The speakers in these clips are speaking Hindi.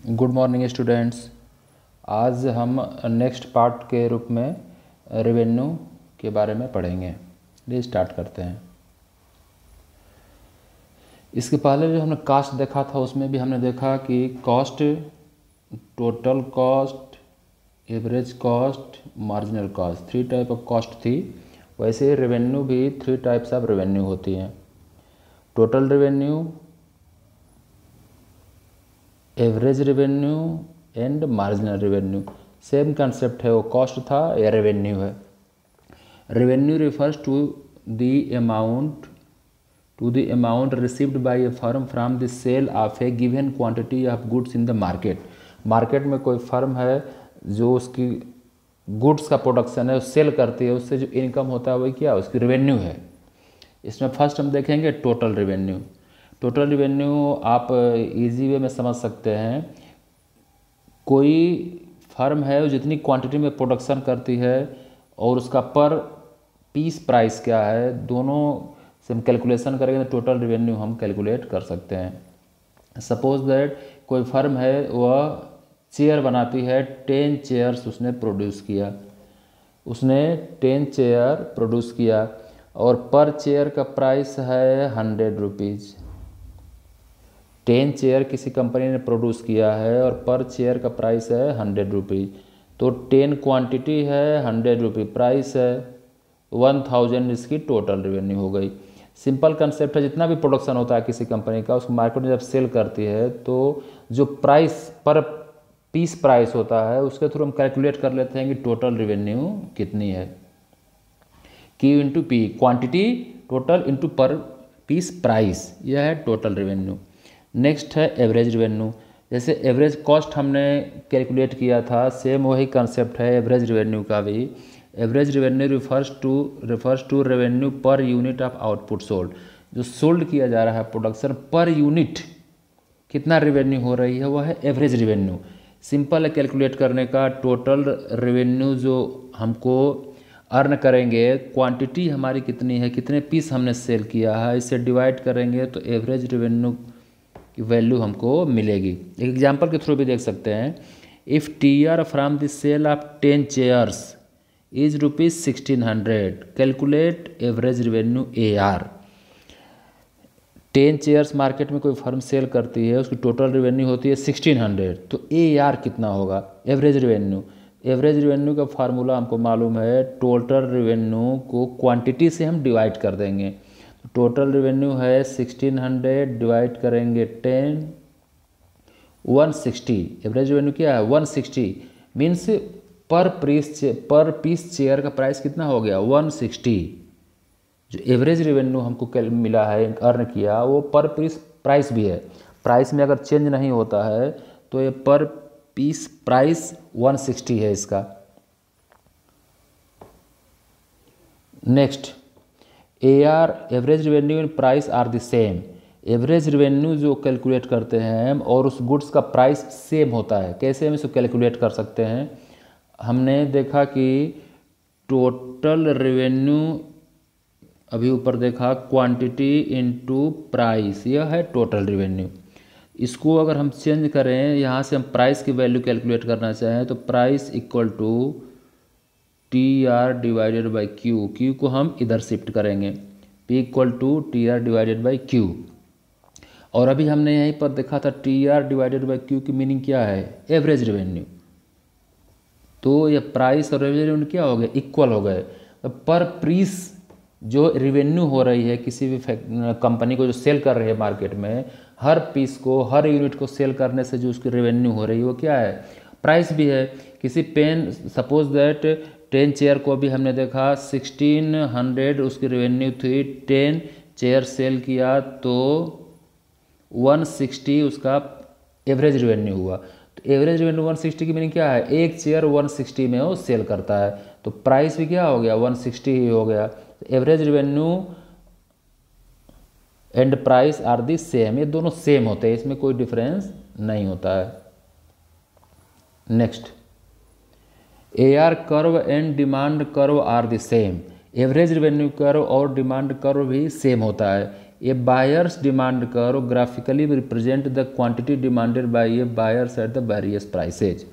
Good morning students. आज हम नेक्स्ट पार्ट के रूप में रेवेन्यू के बारे में पढ़ेंगे। ये स्टार्ट करते हैं। इसके पहले जो हमने कॉस्ट देखा था उसमें भी हमने देखा कि cost, total cost, average cost, marginal cost, 3 type of cost थी। वैसे रेवेन्यू भी 3 टाइप्स ऑफ रेवेन्यू होती हैं। Total revenue, average revenue and marginal revenue. Same concept है, वो कॉस्ट था या रेवेन्यू है। Revenue refers to the amount received by a firm from the sale of a given quantity of goods in the market. Market में कोई फर्म है जो उसकी गुड्स का प्रोडक्शन है, वो सेल करती है, उससे जो इनकम होता है वही क्या, उसकी रेवेन्यू है। इसमें फर्स्ट हम देखेंगे टोटल रेवेन्यू। टोटल रेवेन्यू आप इजी वे में समझ सकते हैं। कोई फर्म है वो जितनी क्वांटिटी में प्रोडक्शन करती है और उसका पर पीस प्राइस क्या है, दोनों से हम कैलकुलेशन करेंगे तो टोटल रेवेन्यू हम कैलकुलेट कर सकते हैं। सपोज दैट कोई फर्म है वह चेयर बनाती है, 10 चेयर्स उसने प्रोड्यूस किया, उसने 10 चेयर प्रोड्यूस किया और पर चेयर का प्राइस है 100 रुपीज़। 10 चेयर किसी कंपनी ने प्रोड्यूस किया है और पर चेयर का प्राइस है 100 रुपीज़। तो 10 क्वांटिटी है, 100 रुपये प्राइस है, 1000 इसकी टोटल रेवेन्यू हो गई। सिंपल कंसेप्ट है, जितना भी प्रोडक्शन होता है किसी कंपनी का, उसको मार्केट में जब सेल करती है तो जो प्राइस पर पीस प्राइस होता है उसके थ्रू हम कैलकुलेट कर लेते हैं कि टोटल रेवेन्यू कितनी है। Q into P, quantity total into पर पीस प्राइस, यह है टोटल रेवेन्यू। नेक्स्ट है एवरेज रेवेन्यू। जैसे एवरेज कॉस्ट हमने कैलकुलेट किया था, सेम वही कंसेप्ट है एवरेज रेवेन्यू का भी। Average revenue refers to revenue per unit of output sold. जो सोल्ड किया जा रहा है प्रोडक्शन, पर यूनिट कितना रेवेन्यू हो रही है, वह है एवरेज रेवेन्यू। सिंपल है कैलकुलेट करने का। टोटल रेवेन्यू जो हमको अर्न करेंगे, क्वांटिटी हमारी कितनी है, कितने पीस हमने सेल किया है, इसे डिवाइड करेंगे तो एवरेज रेवेन्यू की वैल्यू हमको मिलेगी। एक एग्जांपल के थ्रू भी देख सकते हैं। If TR from the sale of 10 chairs is ₹1600, calculate average revenue AR। 10 chairs market में कोई फर्म सेल करती है, उसकी टोटल रेवेन्यू होती है 1600, तो AR कितना होगा, एवरेज रेवेन्यू। एवरेज रेवेन्यू का फार्मूला हमको मालूम है, टोटल रेवेन्यू को क्वांटिटी से हम डिवाइड कर देंगे। टोटल रेवेन्यू है 1600 डिवाइड करेंगे 10, 160। एवरेज रेवेन्यू क्या है, 160 मीन्स पर पीस चेयर का प्राइस कितना हो गया, 160। जो एवरेज रेवेन्यू हमको मिला है, अर्न किया, वो पर पीस प्राइस भी है। प्राइस में अगर चेंज नहीं होता है तो ये पर पीस प्राइस 160 है इसका। Next, AR average revenue and price are the same. Average revenue जो कैलकुलेट करते हैं हम और उस गुड्स का प्राइस सेम होता है। कैसे हम इसको कैलकुलेट कर सकते हैं, हमने देखा कि टोटल रेवेन्यू अभी ऊपर देखा, क्वांटिटी इनटू प्राइस, यह है टोटल रेवेन्यू। इसको अगर हम चेंज करें, यहाँ से हम प्राइस की वैल्यू कैलकुलेट करना चाहें तो price equal to TR divided by Q। Q को हम इधर शिफ्ट करेंगे, P equal to TR divided by Q। और अभी हमने यहीं पर देखा था TR डिवाइडेड बाई Q की मीनिंग क्या है, एवरेज रेवेन्यू। तो ये प्राइस और एवरेज रेवेन्यू क्या हो गए, इक्वल हो गए। तो पर पीस जो रेवेन्यू हो रही है किसी भी कंपनी को जो सेल कर रही है मार्केट में, हर पीस को, हर यूनिट को सेल करने से जो उसकी रेवेन्यू हो रही है वो क्या है, प्राइस भी है। किसी पेन, सपोज दैट 10 चेयर को भी हमने देखा 1600 उसकी रेवेन्यू थी, 10 चेयर सेल किया तो 160 उसका एवरेज रेवेन्यू हुआ। तो एवरेज रेवेन्यू 160 की मीनिंग क्या है, एक चेयर 160 में वो सेल करता है, तो प्राइस भी क्या हो गया, 160 ही हो गया। Average revenue and price are the same, ये दोनों सेम होते हैं, इसमें कोई डिफरेंस नहीं होता है। Next, AR curve and demand curve are the same. Average revenue curve और डिमांड कर्व भी सेम होता है। A buyer's demand curve graphically represent the quantity demanded by a buyer's at the various prices.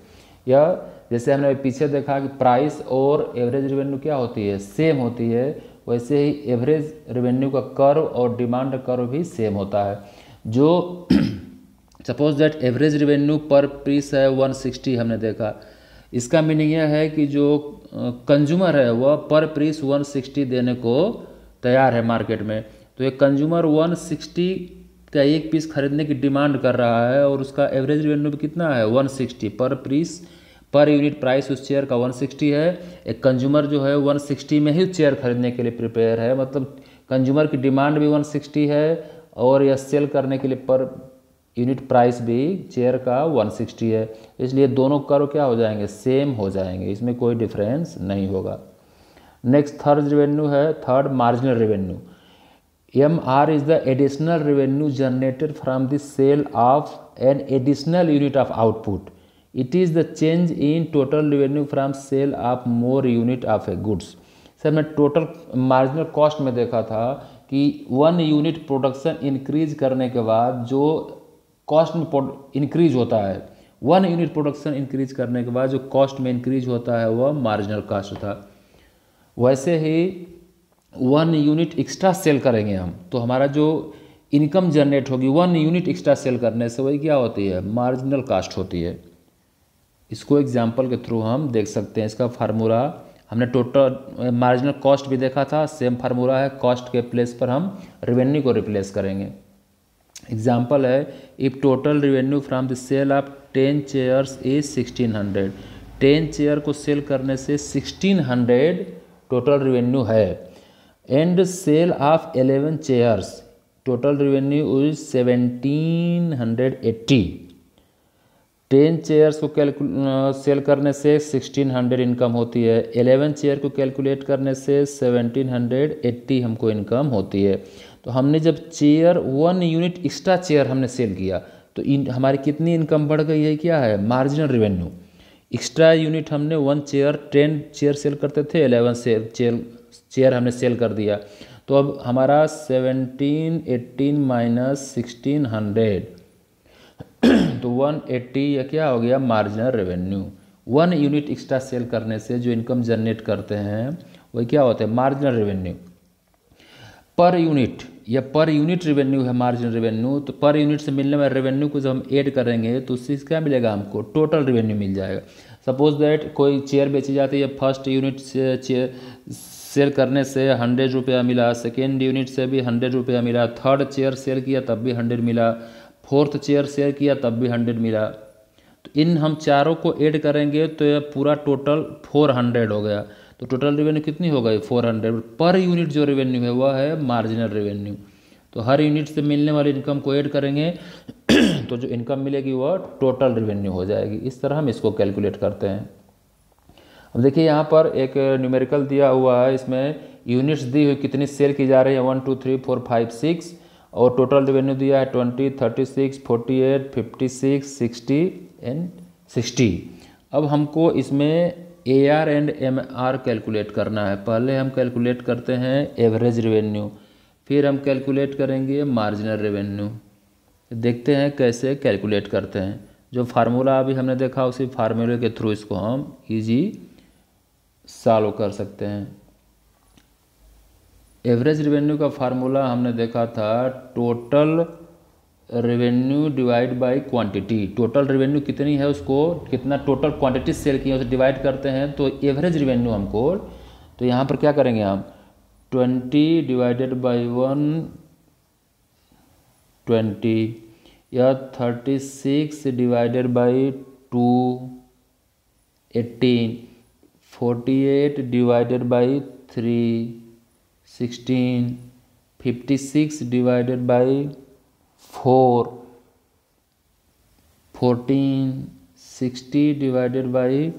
या जैसे हमने पीछे देखा कि प्राइस और एवरेज रेवेन्यू क्या होती है, सेम होती है, वैसे ही एवरेज रेवेन्यू का कर्व और डिमांड कर्व भी सेम होता है। जो सपोज दैट एवरेज रेवेन्यू पर पीस है 160 हमने देखा, इसका मीनिंग यह है कि जो कंज्यूमर है वह पर पीस 160 देने को तैयार है मार्केट में। तो एक कंज्यूमर 160 का एक पीस खरीदने की डिमांड कर रहा है और उसका एवरेज रेवेन्यू भी कितना है 160 पर पीस, पर यूनिट प्राइस उस चेयर का 160 है। एक कंज्यूमर जो है 160 में ही चेयर खरीदने के लिए प्रिपेयर है, मतलब कंज्यूमर की डिमांड भी 160 है और यह सेल करने के लिए पर यूनिट प्राइस भी चेयर का 160 है। इसलिए दोनों कर्व क्या हो जाएंगे, सेम हो जाएंगे, इसमें कोई डिफरेंस नहीं होगा। नेक्स्ट थर्ड रेवेन्यू है, third marginal revenue. MR is the additional revenue generated from the sale of an additional unit of output. It is the change in total revenue from sale of more unit of a goods. Sir मैं टोटल मार्जिनल कॉस्ट में देखा था कि 1 यूनिट प्रोडक्शन इंक्रीज करने के बाद जो कॉस्ट में इंक्रीज होता है, 1 यूनिट प्रोडक्शन इंक्रीज करने के बाद जो कॉस्ट में इंक्रीज होता है वह मार्जिनल कॉस्ट था। वैसे ही 1 यूनिट एक्स्ट्रा सेल करेंगे हम तो हमारा जो इनकम जनरेट होगी 1 यूनिट एक्स्ट्रा सेल करने से वही क्या होती है, मार्जिनल कॉस्ट होती है। इसको एग्जांपल के थ्रू हम देख सकते हैं। इसका फार्मूला हमने टोटल मार्जिनल कॉस्ट भी देखा था, सेम फार्मूला है, कॉस्ट के प्लेस पर हम रेवेन्यू को रिप्लेस करेंगे। एग्जाम्पल है, if total revenue from the sale of 10 chairs is 1600, 10 chair को सेल करने से 1600 टोटल रेवेन्यू है। And sale of 11 chairs total revenue is 1780। 10 chairs को सेल करने से 1600 इनकम होती है, 11 चेयर को कैलकुलेट करने से 1780 हमको इनकम होती है। तो हमने जब चेयर 1 यूनिट एक्स्ट्रा चेयर हमने सेल किया तो हमारी कितनी इनकम बढ़ गई है, क्या है, मार्जिनल रेवेन्यू। एक्स्ट्रा यूनिट हमने 1 चेयर 10 चेयर सेल करते थे, 11 चेयर हमने सेल कर दिया, तो अब हमारा 1718 माइनस 1600 तो 180 या क्या हो गया, marginal revenue. 1 unit extra sell करने से जो इनकम जनरेट करते हैं वही क्या होता है, मार्जिनल रेवेन्यू। पर यूनिट या पर यूनिट रेवेन्यू है मार्जिनल रेवेन्यू। तो पर यूनिट से मिलने वाले रेवेन्यू को जब हम ऐड करेंगे तो उससे क्या मिलेगा, हमको टोटल रेवेन्यू मिल जाएगा। सपोज दैट कोई चेयर बेची जाती है, फर्स्ट यूनिट से सेल करने से 100 रुपया मिला, सेकेंड यूनिट से भी 100 रुपया मिला, थर्ड चेयर सेल किया तब भी 100 मिला, फोर्थ चेयर सेल किया तब भी 100 मिला। तो इन हम चारों को ऐड करेंगे तो यह पूरा टोटल 400 हो गया। तो टोटल रेवेन्यू कितनी हो गई, 400। पर यूनिट जो रेवेन्यू है वह है मार्जिनल रेवेन्यू। तो हर यूनिट से मिलने वाली इनकम को ऐड करेंगे तो जो इनकम मिलेगी वह टोटल रेवेन्यू हो जाएगी। इस तरह हम इसको कैलकुलेट करते हैं। अब देखिए यहाँ पर एक न्यूमेरिकल दिया हुआ है, इसमें यूनिट्स दी हुई कितनी सेल की जा रही है 1 2 3 4 5 6 और टोटल रेवेन्यू दिया है 20 36 48 56 60 एंड 60। अब हमको इसमें AR एंड MR कैलकुलेट करना है। पहले हम कैलकुलेट करते हैं एवरेज रेवेन्यू, फिर हम कैलकुलेट करेंगे मार्जिनल रेवेन्यू। देखते हैं कैसे कैलकुलेट करते हैं। जो फार्मूला अभी हमने देखा उसी फार्मूले के थ्रू इसको हम इजी सॉल्व कर सकते हैं। एवरेज रेवेन्यू का फार्मूला हमने देखा था total revenue divide by quantity. Total revenue कितनी है उसको कितना टोटल क्वांटिटी सेल की है उसे डिवाइड करते हैं तो एवरेज रेवेन्यू हमको, तो यहाँ पर क्या करेंगे हम 20 डिवाइडेड बाय 120 या 36 divided by 2 18 48 divided by 3 16 56 divided by 4 14 60 divided by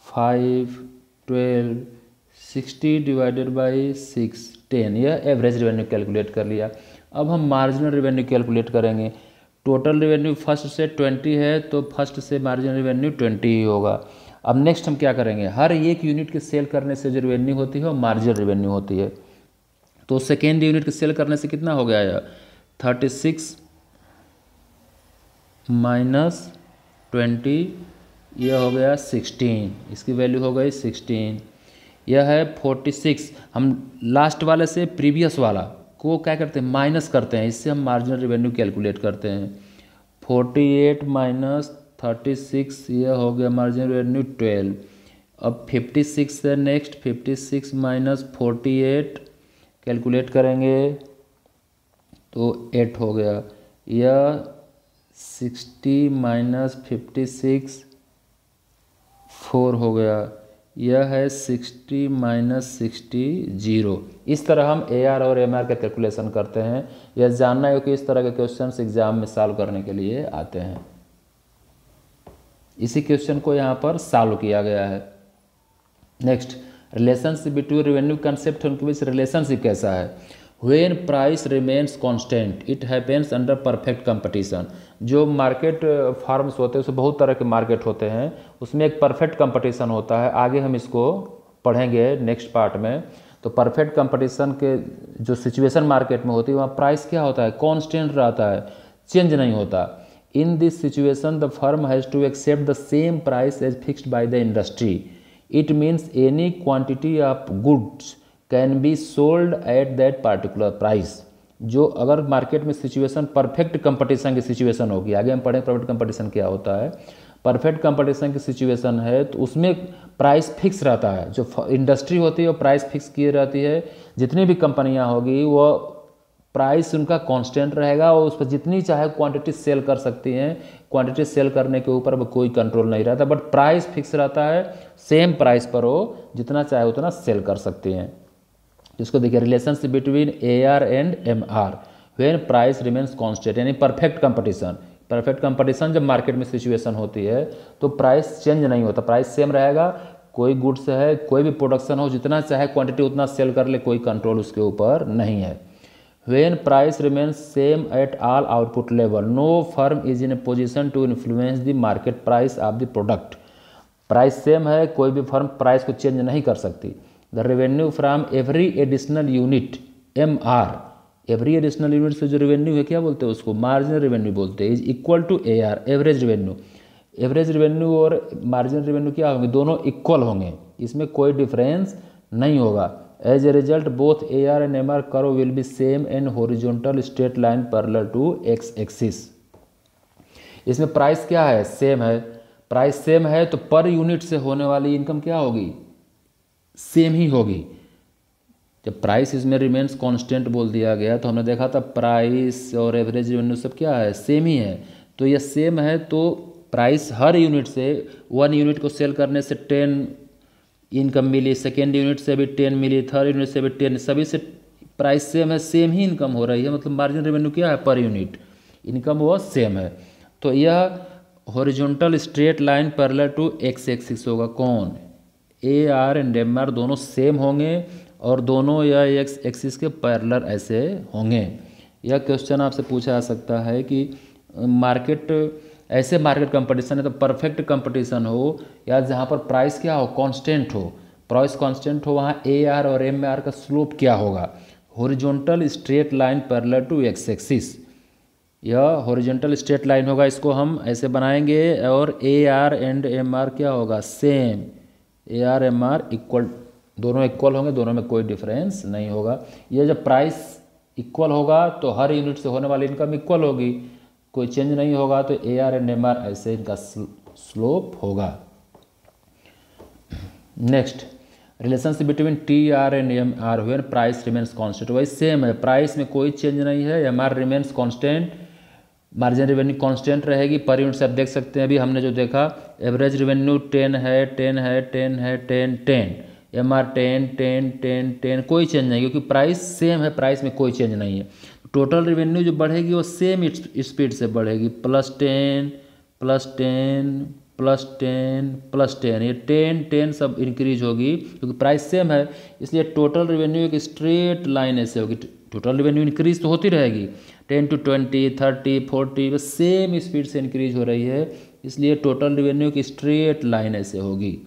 5 12 60 divided by 6 10। यह एवरेज रेवेन्यू कैलकुलेट कर लिया। अब हम मार्जिनल रेवेन्यू कैलकुलेट करेंगे। टोटल रेवेन्यू फर्स्ट से 20 है तो फर्स्ट से मार्जिनल रेवेन्यू 20 ही होगा। अब नेक्स्ट हम क्या करेंगे, हर एक यूनिट के सेल करने से जो रेवेन्यू होती है वो मार्जिनल रेवेन्यू होती है। तो सेकेंड यूनिट के सेल करने से कितना हो गया यह 36 माइनस 20, यह हो गया 16, इसकी वैल्यू हो गई 16। यह है 46। हम लास्ट वाले से प्रीवियस वाला को क्या करते हैं, माइनस करते हैं, इससे हम मार्जिनल रेवेन्यू कैलकुलेट करते हैं। 48 माइनस 36, यह हो गया मार्जिनल रेवेन्यू 12। अब 56 है नेक्स्ट, 56 माइनस 48 कैलकुलेट करेंगे तो 8 हो गया। यह 60 माइनस 56 4 हो गया। यह है 60 माइनस 60 0। इस तरह हम AR और MR का कैलकुलेशन करते हैं। यह जानना है कि इस तरह के क्वेश्चंस एग्जाम में सॉल्व करने के लिए आते हैं। इसी क्वेश्चन को यहाँ पर सॉल्व किया गया है। Next, relationship between revenue concept उनके बीच रिलेशनशिप कैसा है। When price remains constant it happens under perfect competition. जो मार्केट फार्म्स होते हैं उसमें बहुत तरह के मार्केट होते हैं, उसमें एक परफेक्ट कंपटीशन होता है। आगे हम इसको पढ़ेंगे नेक्स्ट पार्ट में। तो परफेक्ट कंपटीशन के जो सिचुएशन मार्केट में होती है वहाँ प्राइस क्या होता है, कांस्टेंट रहता है, चेंज नहीं होता। In this situation the firm has to accept the same price as fixed by the industry. It means any quantity of goods can be sold at that particular price. जो अगर मार्केट में सिचुएशन परफेक्ट कंपटीशन की सिचुएशन होगी, आगे हम पढ़ें परफेक्ट कंपटीशन क्या होता है। परफेक्ट कंपटीशन की सिचुएशन है तो उसमें प्राइस फिक्स रहता है। जो इंडस्ट्री होती है वो प्राइस फिक्स किए रहती है। जितनी भी कंपनियां होगी वो प्राइस उनका कांस्टेंट रहेगा और उस पर जितनी चाहे क्वांटिटी सेल कर सकती हैं। क्वांटिटी सेल करने के ऊपर कोई कंट्रोल नहीं रहता, बट प्राइस फिक्स रहता है। सेम प्राइस पर वो जितना चाहे उतना सेल कर सकती हैं। जिसको देखिए relationship between AR and MR when price remains constant, यानी परफेक्ट कंपटीशन। परफेक्ट कंपटीशन जब मार्केट में सिचुएशन होती है तो प्राइस चेंज नहीं होता, प्राइस सेम रहेगा। कोई गुड्स है, कोई भी प्रोडक्शन हो, जितना चाहे क्वांटिटी उतना सेल कर ले, कोई कंट्रोल उसके ऊपर नहीं है। When price remains same at all output level no firm is in a position to influence the market price of the product. Price same है, कोई भी फर्म प्राइस को चेंज नहीं कर सकती। The revenue from every additional unit MR, every additional unit से जो रेवेन्यू है क्या बोलते हैं उसको मार्जिनल रेवेन्यू बोलते हैं, is equal to AR average revenue. Average revenue और मार्जिनल रेवेन्यू क्या होंगे, दोनों इक्वल होंगे, इसमें कोई डिफरेंस नहीं होगा। As a result both AR and MR curve will be same and horizontal straight line parallel to X axis. इसमें प्राइस क्या है, सेम है। प्राइस सेम है तो पर यूनिट से होने वाली इनकम क्या होगी, सेम ही होगी। जब प्राइस इसमें रिमेन्स कांस्टेंट बोल दिया गया तो हमने देखा था प्राइस और एवरेज रेवेन्यू सब क्या है, सेम ही है। तो यह सेम है तो प्राइस हर यूनिट से 1 यूनिट को सेल करने से 10 इनकम मिली, सेकेंड यूनिट से भी 10 मिली, थर्ड यूनिट से भी 10, सभी से प्राइस सेम है, सेम ही इनकम हो रही है। मतलब मार्जिनल रेवेन्यू क्या है, पर यूनिट इनकम वो सेम है। तो यह horizontal straight line parallel to X axis होगा। कौन, AR एंड MR दोनों सेम होंगे और दोनों यह X एक्सिस के पैरेलल ऐसे होंगे। यह क्वेश्चन आपसे पूछा जा सकता है कि मार्केट ऐसे मार्केट कंपटीशन है तो परफेक्ट कंपटीशन हो या जहाँ पर प्राइस क्या हो, कांस्टेंट हो, प्राइस कांस्टेंट हो, वहाँ AR और MR का स्लोप क्या होगा, horizontal straight line parallel to X axis. यह हॉरिजॉन्टल स्ट्रेट लाइन होगा, इसको हम ऐसे बनाएंगे और AR एंड MR क्या होगा, सेम। AR MR इक्वल, दोनों इक्वल होंगे, दोनों में कोई डिफरेंस नहीं होगा। ये जब प्राइस इक्वल होगा तो हर यूनिट से होने वाली इनकम इक्वल होगी, कोई चेंज नहीं होगा। तो AR एंड MR ऐसे इनका स्लोप होगा। Next, relationship between TR and MR when price remains constant, वही सेम है, प्राइस में कोई चेंज नहीं है, MR remains constant, marginal revenue constant रहेगी। पर यूनिट से आप देख सकते हैं, अभी हमने जो देखा एवरेज रेवेन्यू 10 है, 10 है, 10 है, 10 10, MR 10 10 10 10, कोई चेंज नहीं क्योंकि प्राइस सेम है, प्राइस में कोई चेंज नहीं है। टोटल रेवेन्यू जो बढ़ेगी वो सेम स्पीड से बढ़ेगी, +10 +10 +10 +10, ये 10 10 सब इंक्रीज होगी क्योंकि प्राइस सेम है। इसलिए टोटल रेवेन्यू एक स्ट्रेट लाइन ऐसे होगी, टोटल रेवेन्यू इंक्रीज तो होती रहेगी, 10 to 20 30 40 बस सेम स्पीड से इंक्रीज हो रही है, इसलिए टोटल रेवेन्यू की स्ट्रेट लाइन ऐसे होगी।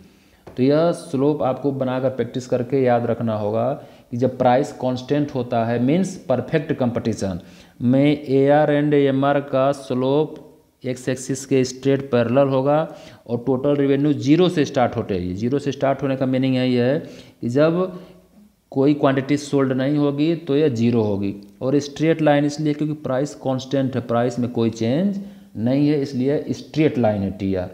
तो यह स्लोप आपको बनाकर प्रैक्टिस करके याद रखना होगा कि जब प्राइस कांस्टेंट होता है मीन्स परफेक्ट कंपटीशन में AR एंड MR का स्लोप एक्स एक्सिस के स्ट्रेट पैरेलल होगा और टोटल रेवेन्यू जीरो से स्टार्ट होगी। जीरो से स्टार्ट होने का मीनिंग यही है कि जब कोई क्वांटिटी सोल्ड नहीं होगी तो यह जीरो होगी। और स्ट्रेट लाइन इसलिए क्योंकि प्राइस कांस्टेंट है, प्राइस में कोई चेंज नहीं है, इसलिए स्ट्रेट लाइन है TR।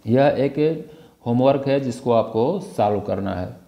यह एक होमवर्क है जिसको आपको सॉल्व करना है।